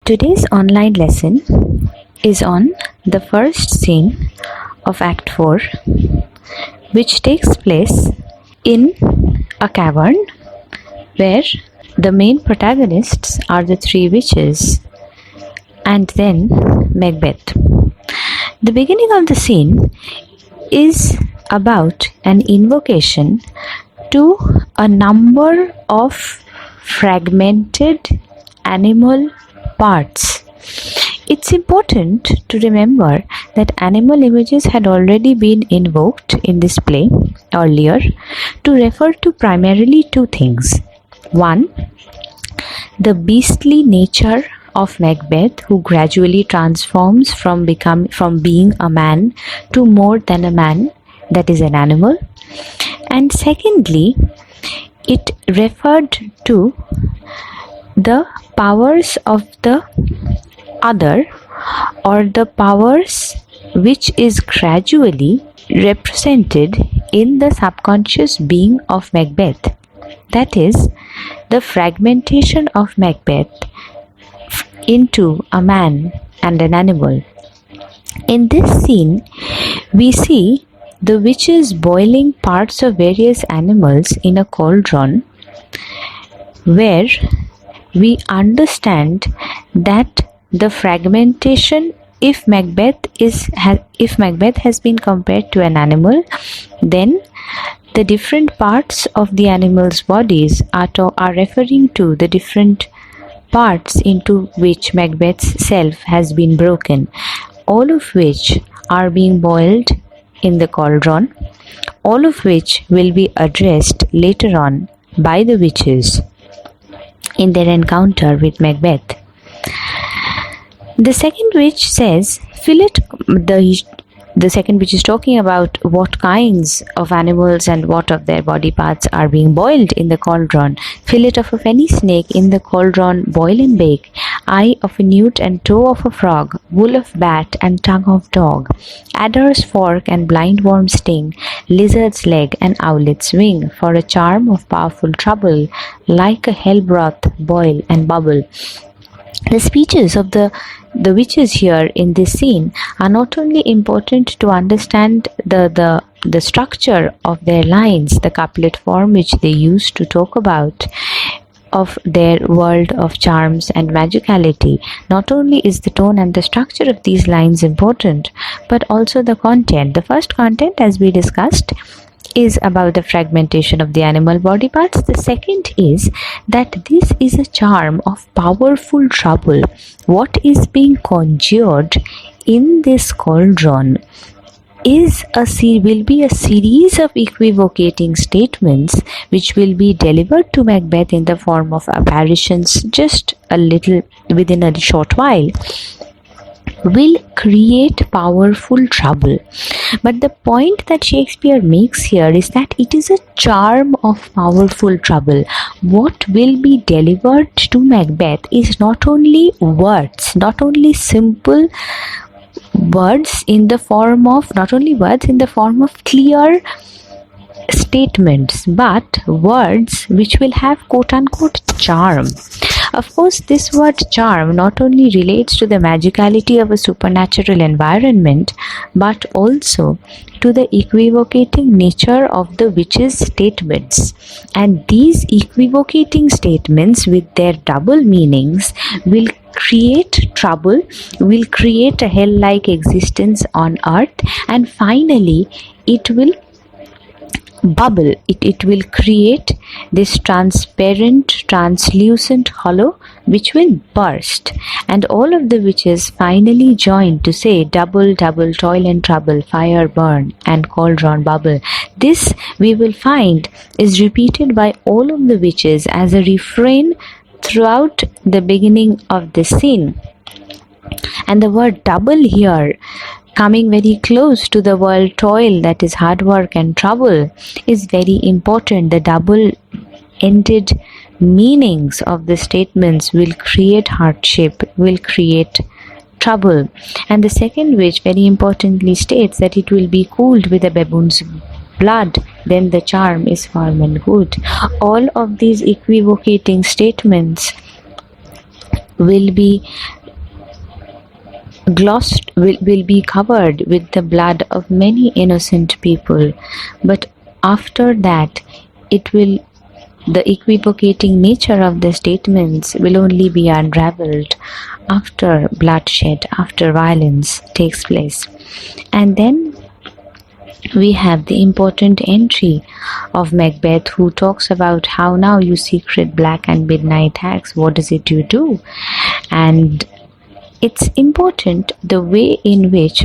Today's online lesson is on the first scene of Act 4, which takes place in a cavern where the main protagonists are the three witches and then Macbeth. The beginning of the scene is about an invocation to a number of fragmented animal parts. It's important to remember that animal images had already been invoked in this play earlier to refer to primarily two things. One, the beastly nature of Macbeth, who gradually transforms from being a man to more than a man, that is an animal. And secondly, it referred to the powers of the other, or the powers which is gradually represented in the subconscious being of Macbeth. That is, the fragmentation of Macbeth into a man and an animal. In this scene, we see the witches boiling parts of various animals in a cauldron, where we understand that the fragmentation, if Macbeth has been compared to an animal, then the different parts of the animal's bodies are referring to the different parts into which Macbeth's self has been broken, all of which are being boiled in the cauldron, all of which will be addressed later on by the witches in their encounter with Macbeth. The second witch says, the second witch is talking about what kinds of animals and what of their body parts are being boiled in the cauldron. Fillet of a fenny snake in the cauldron, boil and bake. Eye of a newt and toe of a frog. Wool of bat and tongue of dog. Adder's fork and blindworm's sting. Lizard's leg and owlet's wing. For a charm of powerful trouble, like a hell broth, boil and bubble. The speeches of the witches here in this scene are not only important to understand the structure of their lines, the couplet form which they use to talk about of their world of charms and magicality. Not only is the tone and the structure of these lines important, but also the content. The first content, as we discussed, is about the fragmentation of the animal body parts. The second is that this is a charm of powerful trouble. What is being conjured in this cauldron will be a series of equivocating statements which will be delivered to Macbeth in the form of apparitions just within a short while, will create powerful trouble. But the point that Shakespeare makes here is that it is a charm of powerful trouble. What will be delivered to Macbeth is not only words, not only simple words in the form of clear statements, but words which will have quote-unquote charm. Of course, this word charm not only relates to the magicality of a supernatural environment, but also to the equivocating nature of the witches' statements. And these equivocating statements with their double meanings will create trouble, will create a hell-like existence on earth, and finally it will bubble. It will create this transparent, translucent hollow which will burst, and all of the witches finally join to say, double, double, toil and trouble, fire burn and cauldron bubble. This, we will find, is repeated by all of the witches as a refrain throughout the beginning of this scene. And the word double here, coming very close to the word toil, that is hard work and trouble, is very important. The double-ended meanings of the statements will create hardship, will create trouble. And the second witch very importantly states that it will be cooled with a baboon's blood, then the charm is firm and good. All of these equivocating statements will be will be covered with the blood of many innocent people, but after that it will the equivocating nature of the statements will only be unraveled after bloodshed, after violence takes place. And then we have the important entry of Macbeth, who talks about how now you secret black and midnight hags, what is it you do? And it's important the way in which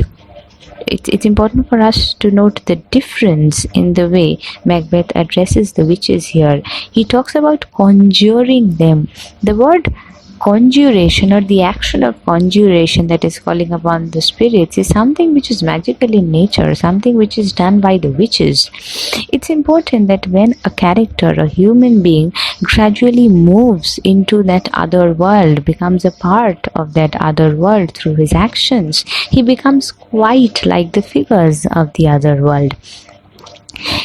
it's important for us to note the difference in the way Macbeth addresses the witches here. He talks about conjuring them. The word conjuration, or the action of conjuration, that is calling upon the spirits, is something which is magical in nature, something which is done by the witches. It's important that when a character, a human being, gradually moves into that other world, becomes a part of that other world through his actions, he becomes quite like the figures of the other world.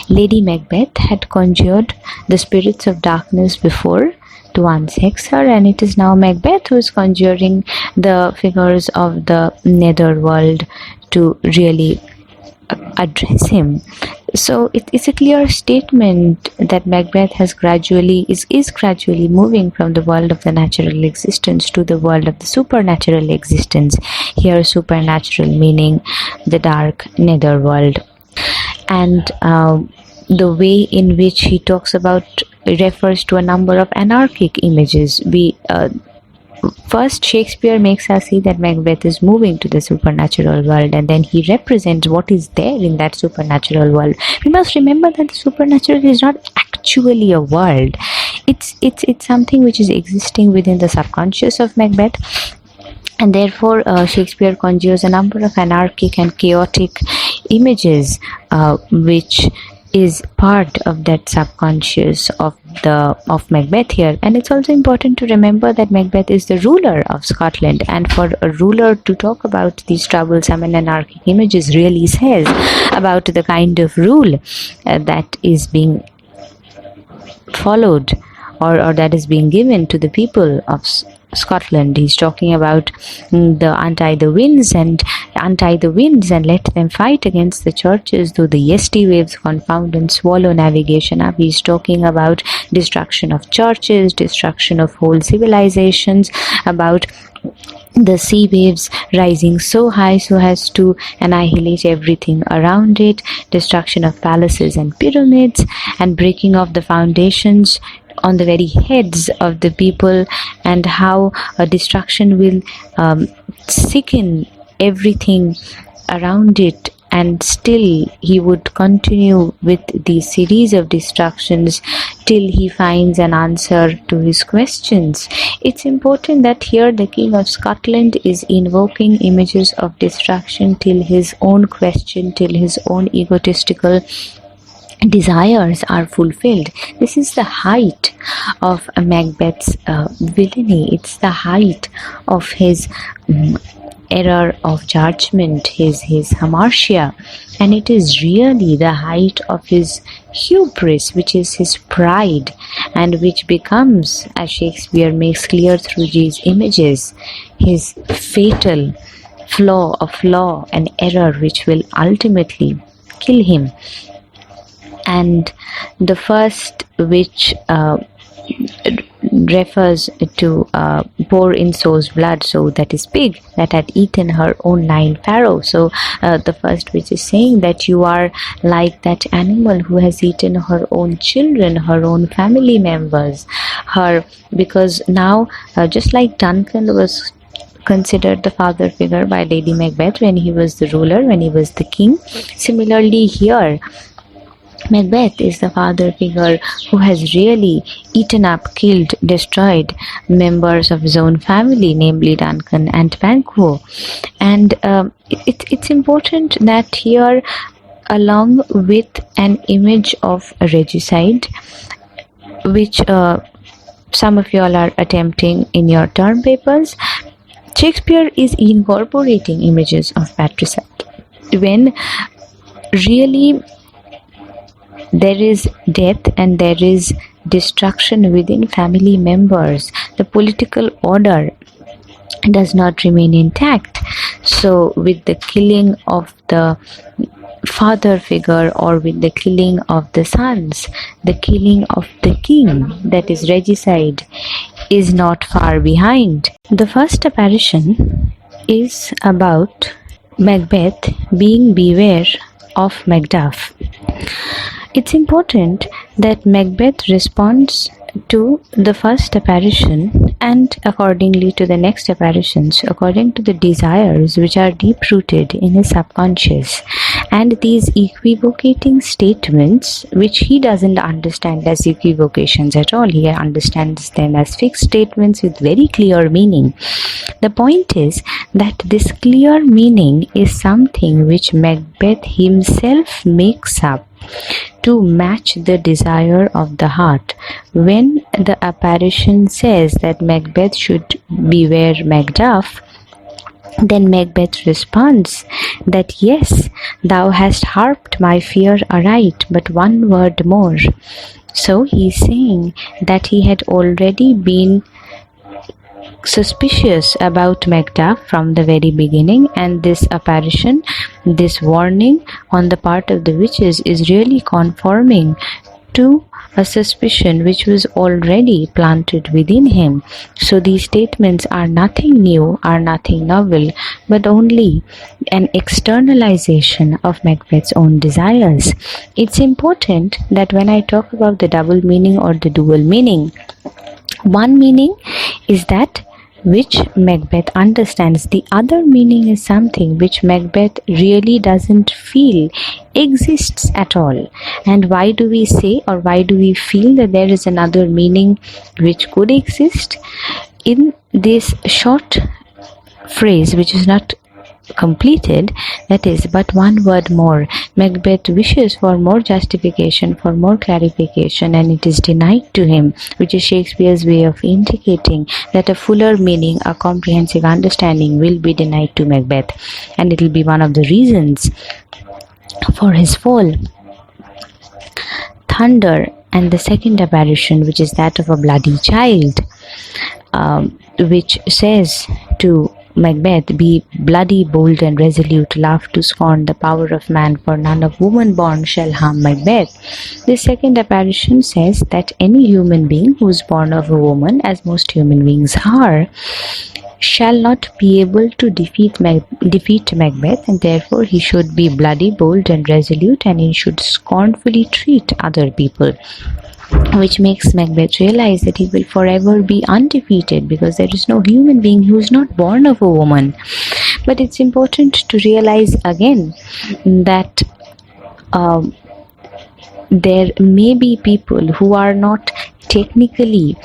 Lady Macbeth had conjured the spirits of darkness before to unsex her, and it is now Macbeth who is conjuring the figures of the netherworld to really address him. So it's a clear statement that Macbeth is gradually moving from the world of the natural existence to the world of the supernatural existence. Here, supernatural meaning the dark netherworld. And the way in which he talks about refers to a number of anarchic images. First, Shakespeare makes us see that Macbeth is moving to the supernatural world, and then he represents what is there in that supernatural world. We must remember that the supernatural is not actually a world. It's something which is existing within the subconscious of Macbeth. And therefore, Shakespeare conjures a number of anarchic and chaotic images, which is part of that subconscious of Macbeth here. And it's also important to remember that Macbeth is the ruler of Scotland, and for a ruler to talk about these troublesome and anarchic images really says about the kind of rule that is being followed, or that is being given to the people of Scotland. He's talking about untie the winds and let them fight against the churches, though the yeasty waves confound and swallow navigation up. He's talking about destruction of churches, destruction of whole civilizations, about the sea waves rising so high so as to annihilate everything around it, destruction of palaces and pyramids, and breaking of the foundations on the very heads of the people, and how a destruction will sicken everything around it, and still he would continue with the series of destructions till he finds an answer to his questions. It's important that here the King of Scotland is invoking images of destruction till his own question, till his own egotistical desires are fulfilled. This is the height of Macbeth's villainy. It's the height of his error of judgment, his hamartia, and it is really the height of his hubris, which is his pride, and which becomes, as Shakespeare makes clear through these images, his fatal flaw and error, which will ultimately kill him. And the first, which refers to pour in so's blood, so that is pig that had eaten her own 9 farrow. So the first, which is saying that you are like that animal who has eaten her own children, her own family members, because now just like Duncan was considered the father figure by Lady Macbeth when he was the ruler, when he was the king, similarly here Macbeth is the father figure who has really eaten up, killed, destroyed members of his own family, namely Duncan and Banquo. And it's important that here, along with an image of a regicide, which some of you all are attempting in your term papers, Shakespeare is incorporating images of patricide. When really there is death and there is destruction within family members, the political order does not remain intact. So with the killing of the father figure, or with the killing of the sons, the killing of the king, that is regicide, is not far behind. The first apparition is about Macbeth being beware of Macduff. It's important that Macbeth responds to the first apparition and accordingly to the next apparitions according to the desires which are deep rooted in his subconscious, and these equivocating statements which he doesn't understand as equivocations at all, he understands them as fixed statements with very clear meaning. The point is that this clear meaning is something which Macbeth himself makes up to match the desire of the heart. When the apparition says that Macbeth should beware Macduff, then Macbeth responds that yes, thou hast harped my fear aright, but one word more. So he is saying that he had already been suspicious about Macduff from the very beginning, and this apparition, this warning on the part of the witches is really conforming to a suspicion which was already planted within him. So these statements are nothing new, are nothing novel, but only an externalization of Macbeth's own desires. It's important that when I talk about the double meaning or the dual meaning, one meaning is that which Macbeth understands. The other meaning is something which Macbeth really doesn't feel exists at all. And why do we say, or why do we feel that there is another meaning which could exist? In this short phrase, which is not completed, that is but one word more, Macbeth wishes for more justification, for more clarification, and it is denied to him, which is Shakespeare's way of indicating that a fuller meaning, a comprehensive understanding will be denied to Macbeth, and it will be one of the reasons for his fall. Thunder and the second apparition, which is that of a bloody child, which says to Macbeth, be bloody, bold, and resolute, laugh to scorn the power of man, for none of woman born shall harm Macbeth. The second apparition says that any human being who is born of a woman, as most human beings are, shall not be able to defeat Macbeth, and therefore he should be bloody, bold, and resolute, and he should scornfully treat other people, which makes Macbeth realize that he will forever be undefeated, because there is no human being who is not born of a woman. But it's important to realize again that there may be people who are not technically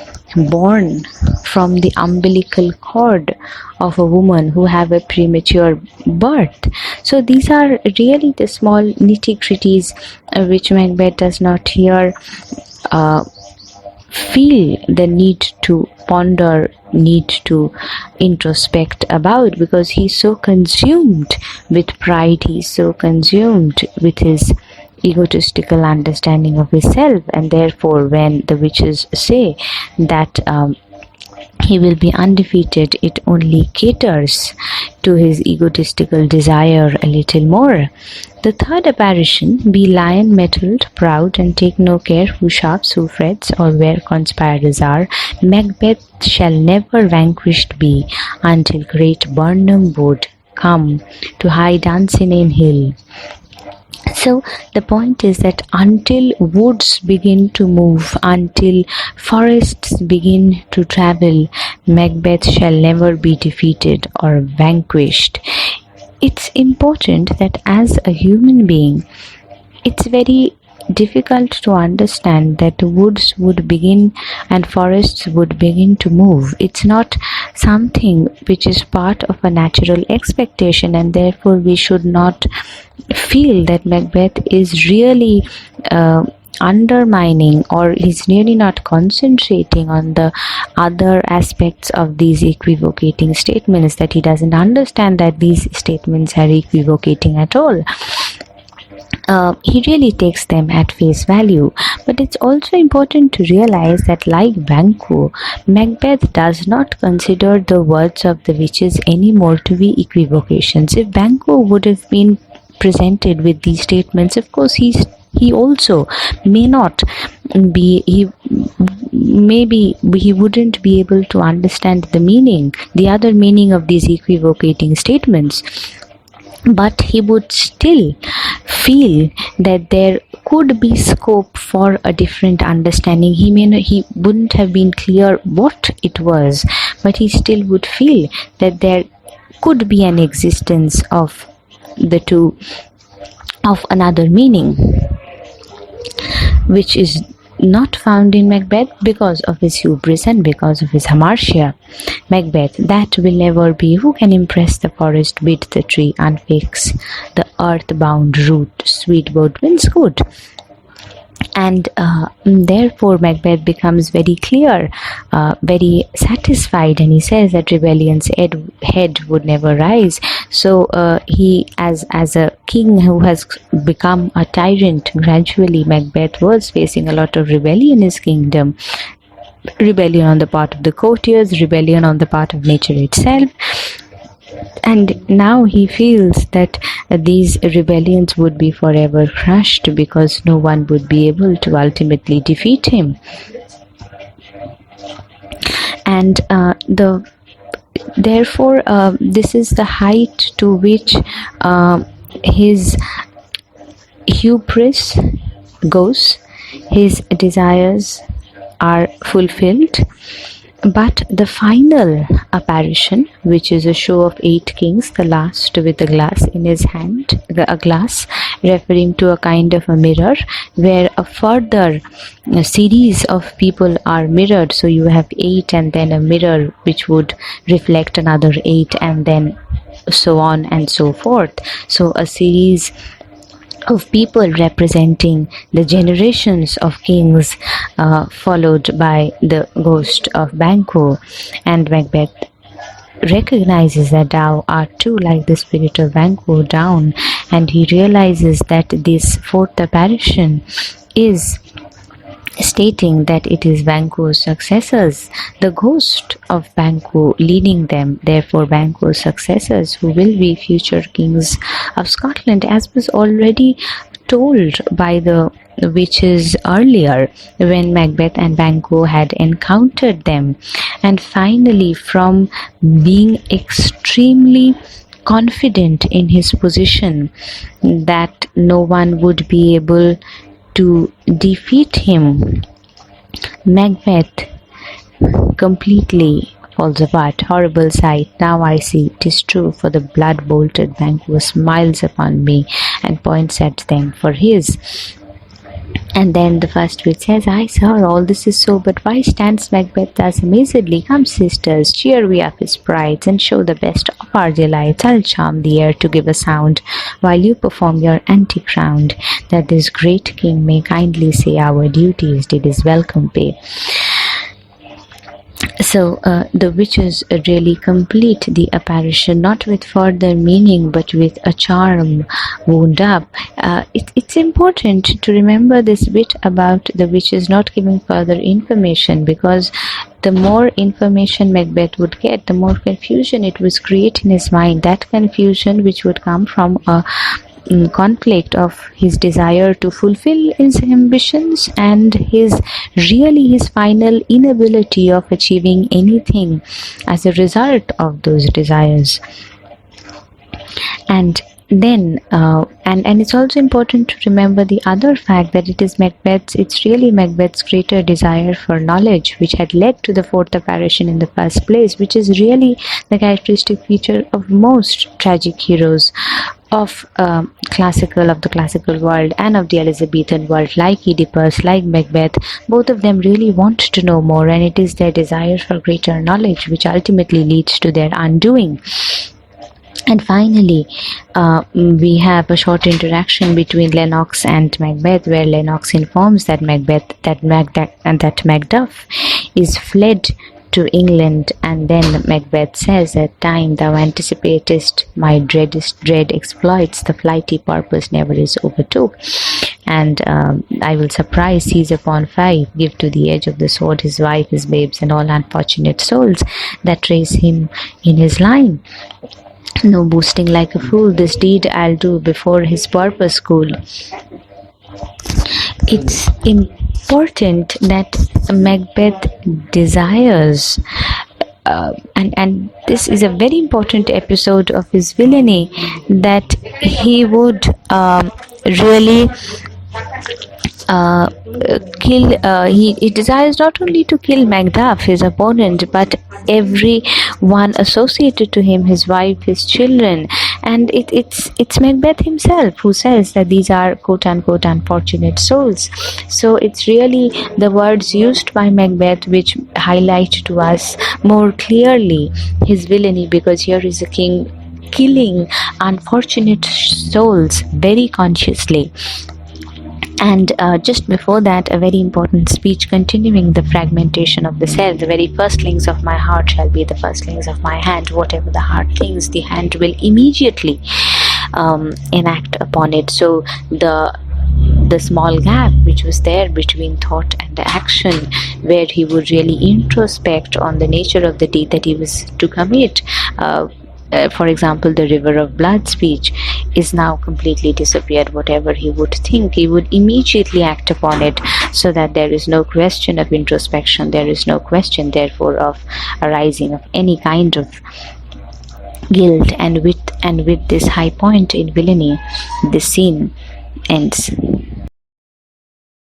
born from the umbilical cord of a woman, who have a premature birth. So these are really the small nitty-gritties which Macbeth does not here feel the need to ponder, need to introspect about, because he's so consumed with pride, he's so consumed with his egotistical understanding of himself, and therefore when the witches say that he will be undefeated, it only caters to his egotistical desire a little more. The third apparition, be lion mettled, proud, and take no care who sharps, who frets, or where conspirators are. Macbeth shall never vanquished be, until great Burnham wood come to high Dunsinane hill. So the point is that until woods begin to move, until forests begin to travel, Macbeth shall never be defeated or vanquished. It's important that as a human being, it's very difficult to understand that woods would begin and forests would begin to move. It's not something which is part of a natural expectation, and therefore we should not feel that Macbeth is really undermining, or he's really not concentrating on the other aspects of these equivocating statements, that he doesn't understand that these statements are equivocating at all. he really takes them at face value. But it's also important to realize that, like Banquo, Macbeth does not consider the words of the witches anymore to be equivocations. If Banquo would have been presented with these statements, of course he also may not be maybe he wouldn't be able to understand the other meaning of these equivocating statements, but he would still feel that there could be scope for a different understanding. He wouldn't have been clear what it was, but he still would feel that there could be an existence of the two, of another meaning, which is not found in Macbeth because of his hubris and because of his hamartia. Macbeth, that will never be. Who can impress the forest, bid the tree, unfix the earth-bound root, sweet boatman's good. And therefore Macbeth becomes very clear, very satisfied, and he says that rebellion's head would never rise. So he, as a king who has become a tyrant, gradually Macbeth was facing a lot of rebellion in his kingdom. Rebellion on the part of the courtiers, rebellion on the part of nature itself. And now he feels that these rebellions would be forever crushed because no one would be able to ultimately defeat him. And therefore this is the height to which his hubris goes, his desires are fulfilled. But the final apparition, which is a show of 8 kings, the last with a glass in his hand, a glass referring to a kind of a mirror, where a further series of people are mirrored. So you have 8 and then a mirror which would reflect another 8, and then so on and so forth. So a series of people representing the generations of kings, followed by the ghost of Banquo. And Macbeth recognizes that thou art too like the spirit of Banquo down, and he realizes that this 4th apparition is stating that it is Banquo's successors, the ghost of Banquo leading them, therefore Banquo's successors, who will be future kings of Scotland, as was already told by the witches earlier when Macbeth and Banquo had encountered them. And finally, from being extremely confident in his position that no one would be able to defeat him, Macbeth completely falls apart. Horrible sight, now I see, 'tis true, for the blood-bolted Banquo smiles upon me and points at them for his. And then the first witch says, "Aye, sir, all this is so, but why stands Macbeth thus amazedly? Come, sisters, cheer we up his sprites, and show the best of our delights. I'll charm the air to give a sound, while you perform your antic round, that this great king may kindly say our duties did his welcome pay." So the witches really complete the apparition, not with further meaning, but with a charm wound up. It's important to remember this bit about the witches not giving further information, because the more information Macbeth would get, the more confusion it was create in his mind. That confusion which would come from a conflict of his desire to fulfill his ambitions and his final inability of achieving anything as a result of those desires. And then and it's also important to remember the other fact that it's really Macbeth's greater desire for knowledge which had led to the 4th apparition in the first place, which is really the characteristic feature of most tragic heroes of the classical world and of the Elizabethan world, like Oedipus, like Macbeth. Both of them really want to know more, and it is their desire for greater knowledge which ultimately leads to their undoing. And finally, we have a short interaction between Lennox and Macbeth, where Lennox informs that Macbeth, that Macduff is fled to England, and then Macbeth says, "At time thou anticipatest my dreadest dread exploits, the flighty purpose never is overtook. And I will surprise, seize upon five, give to the edge of the sword his wife, his babes, and all unfortunate souls that trace him in his line. No boasting like a fool, this deed I'll do before his purpose cool." It's important that Macbeth desires, and this is a very important episode of his villainy, that he would really kill. He desires not only to kill Macduff, his opponent, but everyone associated to him, his wife, his children. And it's Macbeth himself who says that these are quote unquote unfortunate souls. So it's really the words used by Macbeth which highlight to us more clearly his villainy, because here is a king killing unfortunate souls very consciously. And just before that, a very important speech continuing the fragmentation of the self. The very firstlings of my heart shall be the firstlings of my hand. Whatever the heart thinks, the hand will immediately enact upon it. So the small gap which was there between thought and action, where he would really introspect on the nature of the deed that he was to commit, for example, the river of blood speech, is now completely disappeared. Whatever he would think, he would immediately act upon it, so that there is no question of introspection, there is no question therefore of arising of any kind of guilt. And with this high point in villainy, this scene ends.